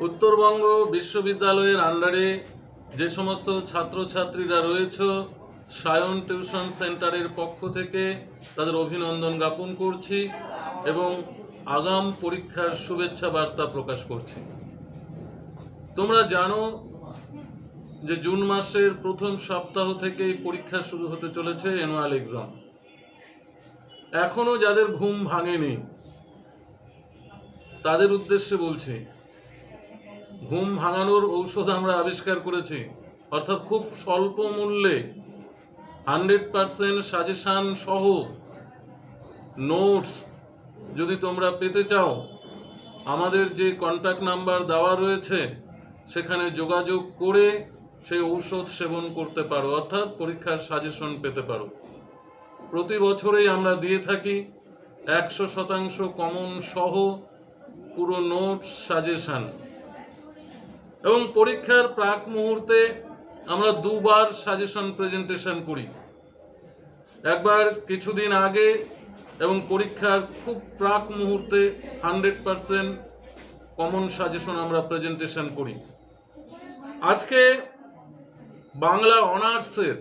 उत्तरबंग विश्वविद्यालयेर आंडारे जे समस्त छात्र छात्रीरा रयेछो सायन टिउशन सेंटारेर पक्ष थेके तादेर अभिनंदन ज्ञापन करछि एबं आगाम परीक्षार शुभेच्छा बार्ता प्रकाश करछि। तोमरा जानो जे जून मासेर प्रथम सप्ताह थेकेई परीक्षा शुरू होते चलेछे एनुअल एग्जाम। एखोनो जादेर घुम भांगेनि तादेर उद्देश्ये बोलछि, घुम भांगानोर औषध आमरा आविष्कार करेछि, अर्थात खूब स्वल्प मूल्ये 100% साजेशन सह नोट्स यदि तोमरा पेते चाओ आमादेर जे कन्टैक्ट नाम्बार देওয়া रयेछे सेखाने जोगाजोग करे सेई औषध सेवन करते पारो, अर्थात परीक्षार साजेशन पेते पारो। प्रति बछरेई आमरा दिए थाकि 100% कमन सह पुरो नोट्स साजेशन एवं परीक्षार प्राक मुहूर्ते आमरा दुबार साजेशन प्रेजेंटेशन करी, एकबार किछुदिन आगे एवं परीक्षार खूब प्राक मुहूर्ते 100% कमन साजेशन आमरा प्रेजेंटेशन करी। आज के बांगला अनार्सের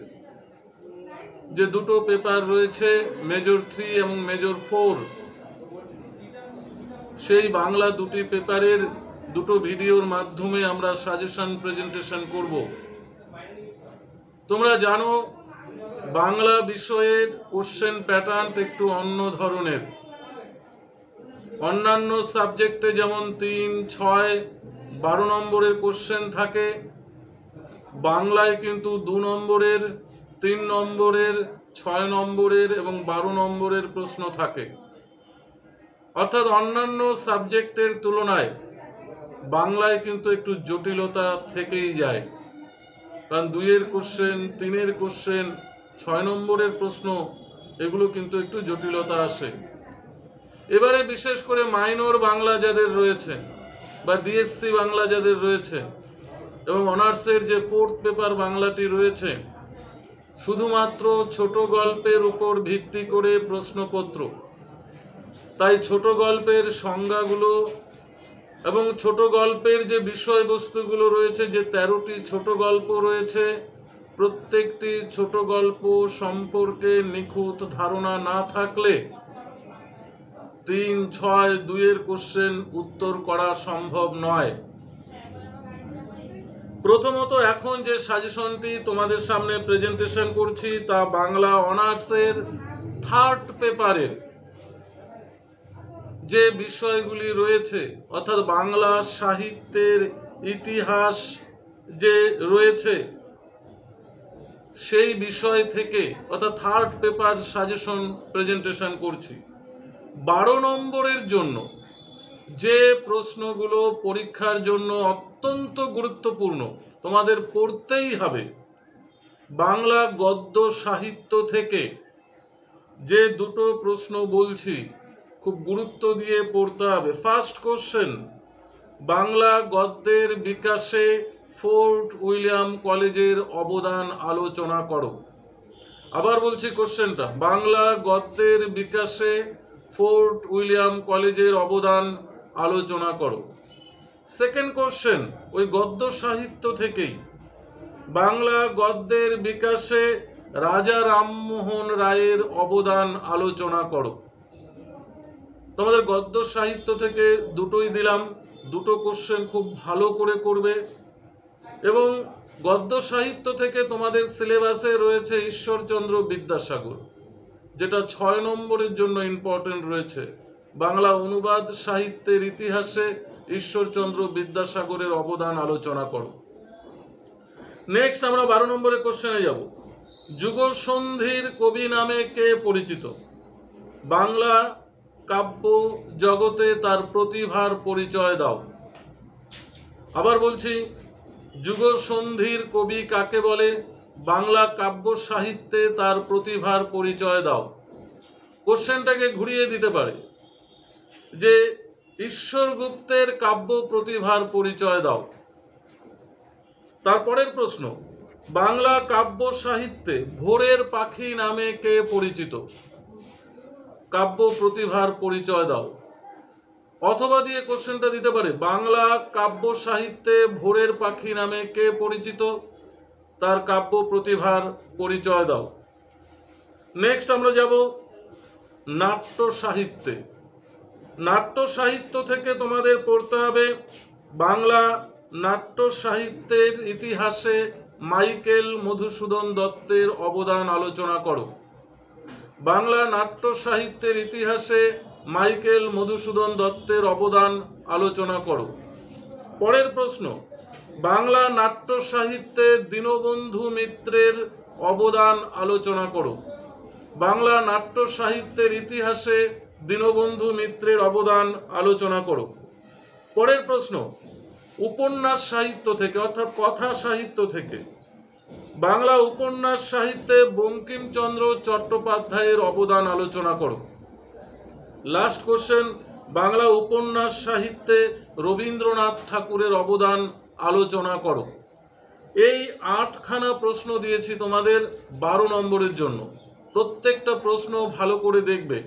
যে দুটো পেপার রয়েছে মেজর 3 এবং মেজর 4, সেই বাংলা দুটি পেপারের দুটো ভিডিওর মাধ্যমে আমরা সাজেশন প্রেজেন্টেশন করব। তোমরা জানো বাংলা বিষয়ের কোশ্চেন প্যাটার্ন একটু অন্য ধরনের। অন্যান্য সাবজেক্টে যেমন 3, 6, 12 নম্বরের কোশ্চেন থাকে, বাংলায় কিন্তু 2 নম্বরের, 3 নম্বরের, 6 নম্বরের এবং 12 নম্বরের প্রশ্ন থাকে। অর্থাৎ অন্যান্য সাবজেক্টের তুলনায় বাংলায় কিন্তু একটু জটিলতা থেকেই যায়, কারণ 2 এর কোশ্চেন, 3 এর কোশ্চেন, 6 নম্বরের প্রশ্ন এগুলো কিন্তু একটু জটিলতা আসে। এবারে বিশেষ করে মাইনর বাংলা যাদের রয়েছে বা ডিএসসি বাংলা যাদের রয়েছে এবং অনার্সের যে 4th পেপার বাংলাটি রয়েছে, শুধুমাত্র ছোট গল্পের উপর ভিত্তি করে প্রশ্নপত্র। তাই ছোট গল্পের সংজ্ঞাগুলো এবং ছোট গল্পের যে বিষয়বস্তুগুলো রয়েছে, যে 13টি ছোট গল্প রয়েছে, প্রত্যেকটি ছোট গল্প সম্পর্কে নিখুঁত ধারণা না থাকলে 3, 6, 2 এর কোশ্চেন উত্তর করা সম্ভব নয়। প্রথমত এখন যে সাজেশনটি তোমাদের সামনে প্রেজেন্টেশন করছি তা বাংলা অনার্সের 3rd পেপারের যে বিষয়গুলি রয়েছে, অর্থাৎ বাংলা সাহিত্যের ইতিহাস যে রয়েছে সেই বিষয় থেকে, অর্থাৎ 3rd পেপার সাজেশন প্রেজেন্টেশন করছি। 12 নম্বরের জন্য যে প্রশ্নগুলো পরীক্ষার জন্য অত্যন্ত গুরুত্বপূর্ণ, তোমাদের পড়তেই হবে, বাংলা গদ্য সাহিত্য থেকে যে দুটো প্রশ্ন বলছি খুব গুরুত্ব দিয়ে পড়তে হবে। ফার্স্ট কোশ্চেন, বাংলা গদ্যের বিকাশে ফোর্ট উইলিয়াম কলেজের অবদান আলোচনা করো। আবার বলছি কোশ্চেনটা, বাংলা গদ্যের বিকাশে ফোর্ট উইলিয়াম কলেজের অবদান আলোচনা করো। সেকেন্ড কোশ্চেন, ওই গদ্য সাহিত্য থেকেই, বাংলা গদ্যের বিকাশে রাজা রামমোহন রায়ের অবদান আলোচনা করো। তোমাদের গদ্য সাহিত্য থেকে দুটোই দিলাম, দুটো কোশ্চেন খুব ভালো করে করবে। এবং গদ্য সাহিত্য থেকে তোমাদের সিলেবাসে রয়েছে ঈশ্বরচন্দ্র বিদ্যাসাগর, যেটা 6 নম্বরের জন্য ইম্পর্টেন্ট রয়েছে। বাংলা অনুবাদ সাহিত্যের ইতিহাসে ঈশ্বরচন্দ্র বিদ্যাসাগরের অবদান আলোচনা করো। নেক্সট আমরা 12 নম্বরের কোশ্চেনে যাব। যুগসন্ধির কবি নামে কে পরিচিত? বাংলা কাব্য জগতে তার প্রতিভার পরিচয় দাও। আবার বলছি, যুগসন্ধির কবি কাকে বলে? বাংলা কাব্য সাহিত্যে তার প্রতিভার পরিচয় দাও। কোশ্চেনটাকে ঘুরিয়ে দিতে পারে যে ঈশ্বর গুপ্তের কাব্য প্রতিভার পরিচয় দাও। তারপরের প্রশ্ন, বাংলা কাব্য সাহিত্যে ভোরের পাখি নামে কে পরিচিত? কাব্য প্রতিভার পরিচয় দাও। অথবা দিয়ে কোশ্চেনটা দিতে পারে বাংলা কাব্য সাহিত্যে ভোরের পাখি নামে কে পরিচিত, তার কাব্য প্রতিভার পরিচয় দাও। নেক্সট আমরা যাব নাট্য সাহিত্যে। নাট্য সাহিত্য থেকে তোমাদের পড়তে হবে বাংলা নাট্য সাহিত্যের ইতিহাসে মাইকেল মধুসূদন দত্তের অবদান আলোচনা করো। বাংলা নাট্য সাহিত্যের ইতিহাসে মাইকেল মধুসূদন দত্তের অবদান আলোচনা করো। পরের প্রশ্ন, বাংলা নাট্য সাহিত্যে দীনবন্ধু মিত্রের অবদান আলোচনা করো। বাংলা নাট্য সাহিত্যের ইতিহাসে দীনবন্ধু মিত্রের অবদান আলোচনা করো। পরের প্রশ্ন, উপন্যাস সাহিত্য থেকে অর্থাৎ কথা সাহিত্য থেকে বাংলা উপন্যাস সাহিত্যে বঙ্কিমচন্দ্র চট্টোপাধ্যায়ের অবদান আলোচনা করো। লাস্ট কোশ্চেন, বাংলা উপন্যাস সাহিত্যে রবীন্দ্রনাথ ঠাকুরের অবদান আলোচনা করো। এই 8খানা প্রশ্ন দিয়েছি তোমাদের 12 নম্বরের জন্য। প্রত্যেকটা প্রশ্ন ভালো করে দেখবে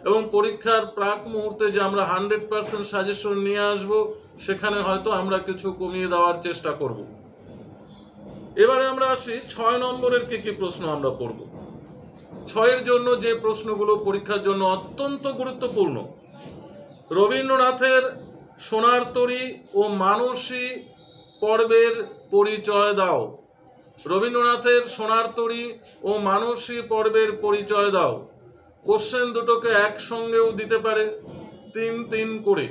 এবং পরীক্ষার প্রাক মুহূর্তে যে আমরা 100% সাজেশন নিয়ে আসব সেখানে হয়তো আমরা কিছু কমিয়ে দেওয়ার চেষ্টা করব। এবারে আমরা আসি 6 নম্বরের কি প্রশ্ন আমরা পড়ব। 6-এর জন্য যে প্রশ্নগুলো পরীক্ষার জন্য অত্যন্ত গুরুত্বপূর্ণ, রবীন্দ্রনাথের সোনার তরী ও মানসী পর্বের পরিচয় দাও। রবীন্দ্রনাথের সোনার তরী ও মানসী পর্বের পরিচয় দাও। কোশ্চেন দুটোকে একসঙ্গেও দিতে পারে 3-3 করে,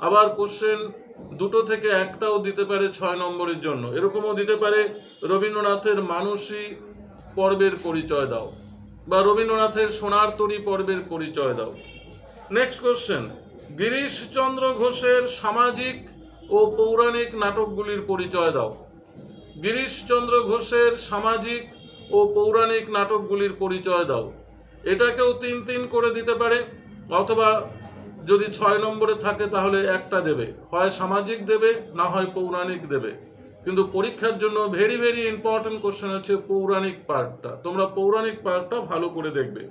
আবার কোশ্চেন দুটো থেকে একটাও দিতে পারে 6 নম্বরের জন্য। এরকমও দিতে পারে রবীন্দ্রনাথের মানসী পর্বের পরিচয় দাও বা রবীন্দ্রনাথের সোনার তরী পর্বের পরিচয় দাও। নেক্সট কোশ্চেন, গিরিশচন্দ্র ঘোষের সামাজিক ও পৌরাণিক নাটকগুলির পরিচয় দাও। গিরিশচন্দ্র ঘোষের সামাজিক ও পৌরাণিক নাটকগুলির পরিচয় দাও। এটাকেও 3-3 করে দিতে পারে, অথবা যদি 6 নম্বরে থাকে তাহলে একটা দেবে, হয় সামাজিক দেবে না হয় পৌরাণিক দেবে। কিন্তু পরীক্ষার জন্য ভেরি ভেরি ইম্পর্টেন্ট কোশ্চেন হচ্ছে পৌরাণিক পার্টটা, তোমরা পৌরাণিক পার্টটা ভালো করে দেখবে।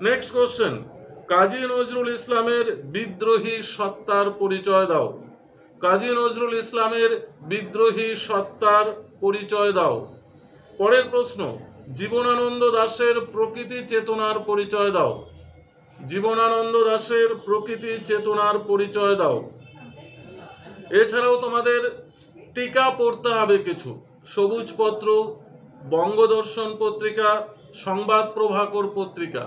নেক্সট কোশ্চেন, কাজী নজরুল ইসলামের বিদ্রোহী সত্তার পরিচয় দাও। কাজী নজরুল ইসলামের বিদ্রোহী সত্তার পরিচয় দাও। পরের প্রশ্ন, জীবনানন্দ দাশের প্রকৃতি চেতনার পরিচয় দাও। জীবনানন্দ দাশের প্রকৃতি চেতনার পরিচয় দাও। এছাড়াও তোমাদের টিকা পড়তে হবে কিছু, সবুজপত্র, বঙ্গদর্শন পত্রিকা, সংবাদ প্রভাকর পত্রিকা,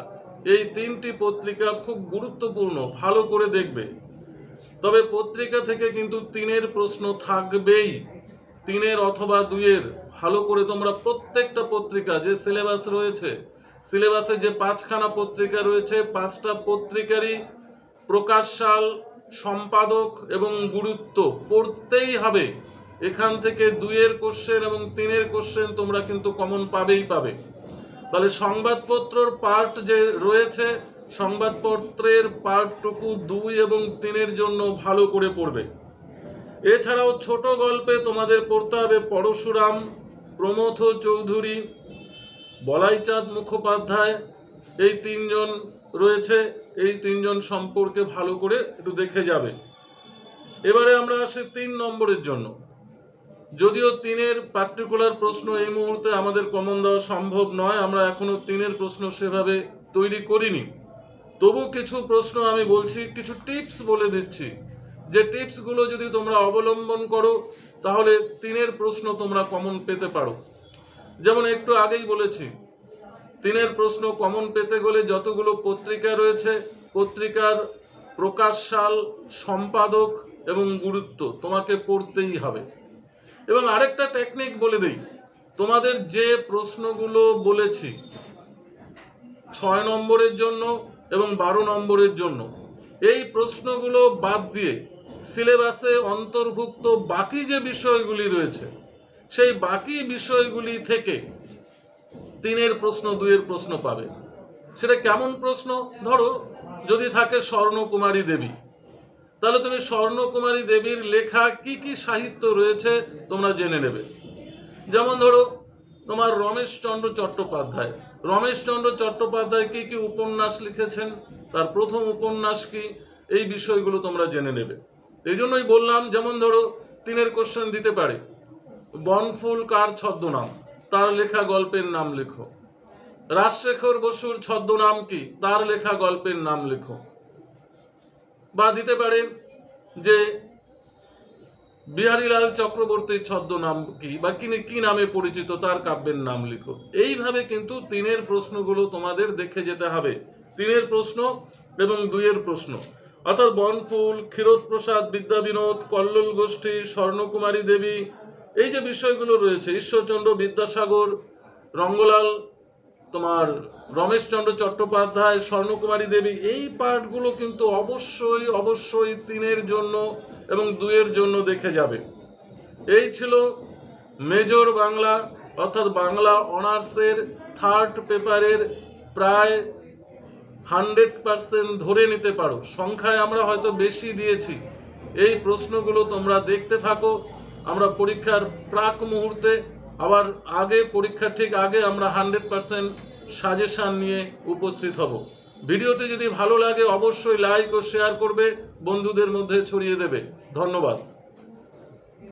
এই 3টি পত্রিকা খুব গুরুত্বপূর্ণ, ভালো করে দেখবে। তবে পত্রিকা থেকে কিন্তু 3-এর প্রশ্ন থাকবেই, 3-এর অথবা 2-এর। ভালো করে তোমরা প্রত্যেকটা পত্রিকা যে সিলেবাস রয়েছে, সিলেবাসে যে 5খানা পত্রিকা রয়েছে, 5টা পত্রিকারই প্রকাশ সাল, সম্পাদক এবং গুরুত্ব পড়তেই হবে। এখান থেকে 2-এর কোশ্চেন এবং 3-এর কোশ্চেন তোমরা কিন্তু কমন পাবেই পাবে। তাহলে সংবাদপত্রের পার্ট যে রয়েছে, সংবাদপত্রের পার্টটুকু 2 এবং 3-এর জন্য ভালো করে পড়বে। এছাড়াও ছোট গল্পে তোমাদের পড়তে হবে পরশুরাম, প্রমথ চৌধুরী, বলাইচাঁদ মুখোপাধ্যায়, এই 3 জন রয়েছে, এই 3 জন সম্পর্কে ভালো করে একটু দেখে যাবে। এবারে আমরা আসি 3 নম্বরের জন্য। যদিও 3-এর পার্টিকুলার প্রশ্ন এই মুহূর্তে আমাদের কমন দেওয়া সম্ভব নয়, আমরা এখনো 3-এর প্রশ্ন সেভাবে তৈরি করিনি, তবু কিছু প্রশ্ন আমি বলছি, কিছু টিপস বলে দিচ্ছি, যে টিপসগুলো যদি তোমরা অবলম্বন করো তাহলে 3-এর প্রশ্ন তোমরা কমন পেতে পারো। যেমন একটু আগেই বলেছি, 3-এর প্রশ্ন কমন পেতে গেলে যতগুলো পত্রিকা রয়েছে, পত্রিকার প্রকাশ সাল, সম্পাদক এবং গুরুত্ব তোমাকে পড়তেই হবে। এবং আরেকটা টেকনিক বলে দিই, তোমাদের যে প্রশ্নগুলো বলেছি 6 নম্বরের জন্য এবং 12 নম্বরের জন্য, এই প্রশ্নগুলো বাদ দিয়ে সিলেবাসে অন্তর্ভুক্ত বাকি যে বিষয়গুলি রয়েছে, সেই বাকি বিষয়গুলি থেকে 3-এর প্রশ্ন, 2-এর প্রশ্ন পাবে। সেটা কেমন প্রশ্ন? ধরো যদি থাকে স্বর্ণকুমারী দেবী, তাহলে তুমি স্বর্ণকুমারী দেবীর লেখা কি কি সাহিত্য রয়েছে তোমরা জেনে নেবে। যেমন ধরো তোমার রমেশচন্দ্র চট্টোপাধ্যায়, রমেশচন্দ্র চট্টোপাধ্যায় কি কি উপন্যাস লিখেছেন, তার প্রথম উপন্যাস কি, এই বিষয়গুলো তোমরা জেনে নেবে। এই জন্যই বললাম, যেমন ধরো 3-এর কোশ্চেন দিতে পারে, বনফুল কার ছদ্মনাম, তার লেখা গল্পের নাম লেখো। রাজশেখর বসুর ছদ্মনাম কি, তার লেখা গল্পের নাম লেখো। বা দিতে পারে যে বিহারীলাল চক্রবর্তীর ছদ্মনাম কি, বা কি নামে পরিচিত, তার কাব্যের নাম লিখো। এইভাবে কিন্তু 3-এর প্রশ্নগুলো তোমাদের দেখে যেতে হবে। 3-এর প্রশ্ন এবং 2-এর প্রশ্ন, অর্থাৎ বনফুল, ক্ষীরোদ প্রসাদ বিদ্যাবিনোদ, কল্লোল গোষ্ঠী, স্বর্ণকুমারী দেবী, এই যে বিষয়গুলো রয়েছে, ঈশ্বরচন্দ্র বিদ্যাসাগর, রঙ্গলাল, তোমার রমেশচন্দ্র চট্টোপাধ্যায়, স্বর্ণকুমারী দেবী, এই পাঠগুলো কিন্তু অবশ্যই অবশ্যই 3-এর জন্য এবং 2-এর জন্য দেখে যাবে। এই ছিল মেজর বাংলা, অর্থাৎ বাংলা অনার্সের 3rd পেপারের প্রায় 100% ধরে নিতে পারো। সংখ্যায় আমরা হয়তো বেশি দিয়েছি। এই প্রশ্নগুলো তোমরা দেখতে থাকো। আমরা পরীক্ষার প্রাক মুহূর্তে, আবার আগে, পরীক্ষার ঠিক আগে আমরা 100% সাজেশান নিয়ে উপস্থিত হব। ভিডিওটি যদি ভালো লাগে অবশ্যই লাইক ও শেয়ার করবে, বন্ধুদের মধ্যে ছড়িয়ে দেবে। ধন্যবাদ।